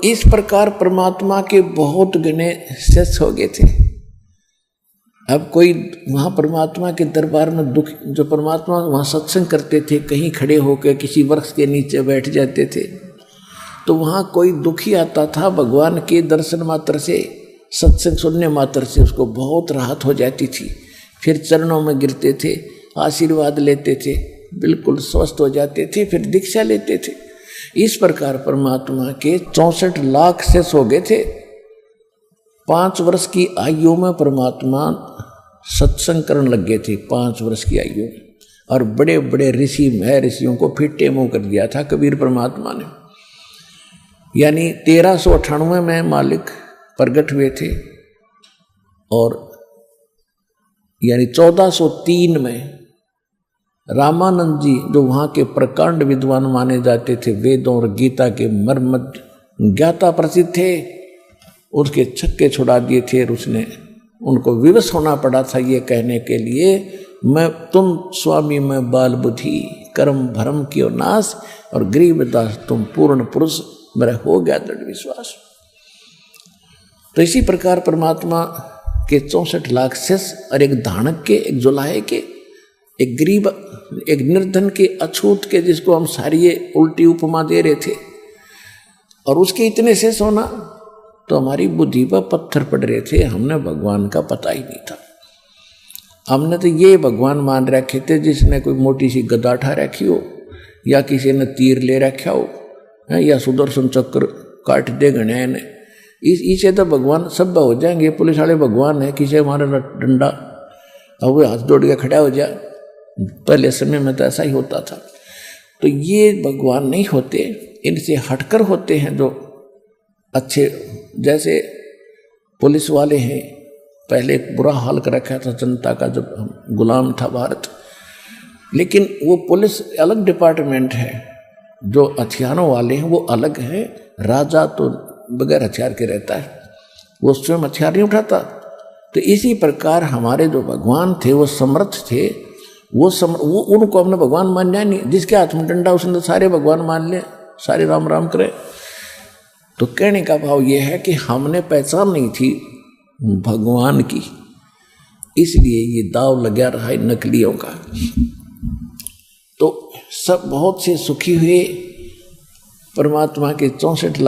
इस प्रकार परमात्मा के बहुत गणे शिष्य हो गए थे। अब कोई वहाँ परमात्मा के दरबार में दुख, जो परमात्मा वहाँ सत्संग करते थे, कहीं खड़े होकर किसी वृक्ष के नीचे बैठ जाते थे, तो वहाँ कोई दुखी आता था, भगवान के दर्शन मात्र से, सत्संग सुनने मात्र से उसको बहुत राहत हो जाती थी। फिर चरणों में गिरते थे, आशीर्वाद लेते थे, बिल्कुल स्वस्थ हो जाते थे, फिर दीक्षा लेते थे। इस प्रकार परमात्मा के 64 लाख शिष्य हो गए थे। 5 वर्ष की आयु में परमात्मा सत्संग करने लग गए थे, 5 वर्ष की आयु में। और बड़े बड़े ऋषि ऋषियों को फिट्टे मुंह कर दिया था कबीर परमात्मा ने। यानी 1398 में मालिक प्रगट हुए थे और यानी 1403 में रामानंद जी, जो वहाँ के प्रकांड विद्वान माने जाते थे, वेदों और गीता के मर्म ज्ञाता प्रसिद्ध थे, उसके छक्के छुड़ा दिए थे। और उसने उनको विवश होना पड़ा था ये कहने के लिए, मैं तुम स्वामी मैं बाल बुद्धि, कर्म भरम कियो नाश, और गरीबदास तुम पूर्ण पुरुष, मेरा हो गया दृढ़ विश्वास। तो इसी प्रकार परमात्मा के 64 लाख शिष्य और एक धानक के, एक जुलाहे के, एक गरीब, एक निर्धन के, अछूत के, जिसको हम सारी उल्टी उपमा दे रहे थे, और उसके इतने शेष होना, तो हमारी बुद्धि पर पत्थर पड़ रहे थे। हमने भगवान का पता ही नहीं था। हमने तो ये भगवान मान रखे थे जिसने कोई मोटी सी गदा उठा रखी हो, या किसी ने तीर ले रखा हो, या सुदर्शन चक्र काट दे गणे ने, इसे तो भगवान सब हो जाएंगे। पुलिस वाले भगवान है, किसी हमारा डंडा, अब वो हाथ दौड़ के खड़ा हो जाए। पहले समय में तो ऐसा ही होता था। तो ये भगवान नहीं होते, इनसे हटकर होते हैं जो अच्छे। जैसे पुलिस वाले हैं, पहले बुरा हाल कर रखा था जनता का जब गुलाम था भारत, लेकिन वो पुलिस अलग डिपार्टमेंट है, जो हथियारों वाले हैं वो अलग हैं। राजा तो बगैर हथियार के रहता है, वो स्वयं हथियार नहीं उठाता। तो इसी प्रकार हमारे जो भगवान थे वो समर्थ थे, वो उनको हमने भगवान मानना नहीं। जिसके हाथ में डंडा उसने तो सारे भगवान मान ले, सारे राम राम करे। तो कहने का भाव ये है कि हमने पहचान नहीं थी भगवान की, इसलिए ये दाव लगा रहा है नकलियों का। तो सब बहुत से सुखी हुए परमात्मा के 64 लाख